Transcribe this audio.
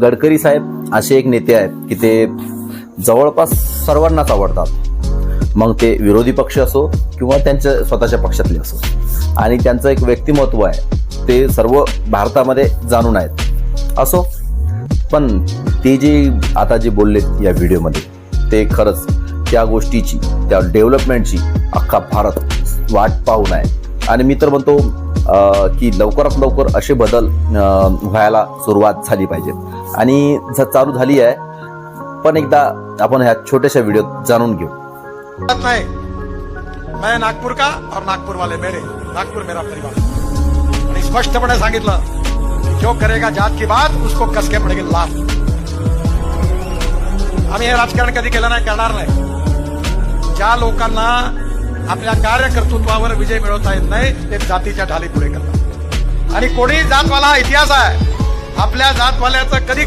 गडकरी साहेब असे एक नेते आहेत की ते जवळपास सर्वांनाच आवडतात, मग ते विरोधी पक्ष असो किंवा त्यांच्या स्वतःच्या पक्षातले असो, आणि त्यांचं एक व्यक्तिमत्व आहे ते सर्व भारतामध्ये जाणून आहेत असो. पण ते जे आता जे बोलले या व्हिडिओमध्ये ते खरंच त्या गोष्टीची, त्या डेव्हलपमेंटची अख्खा भारत वाट पाहून आहे. आणि मी तर म्हणतो की लवकरात लवकर असे बदल व्हायला सुरुवात झाली पाहिजे आणि चालू झाली आहे. पण एकदा आपण ह्या छोट्याशा व्हिडिओत जाणून घेऊ. नहीं, मैं नागपुर का और नागपुर वाले मेरे, नागपुर मेरा परिवार. आणि स्पष्टपणे सांगितलं की जो करेगा जात की बात उसको कसके पडेगी लात. आम्ही हे राजकारण कधी केलं नाही, करणार नाही. ज्या लोकांना आपल्या कार्यकर्तृत्वावर विजय मिळवता येत नाही ते जातीच्या ढाली पुढे करतात. आणि कोणी जातवाला हा इतिहास आहे, आपल्या जातवाल्याचं कधी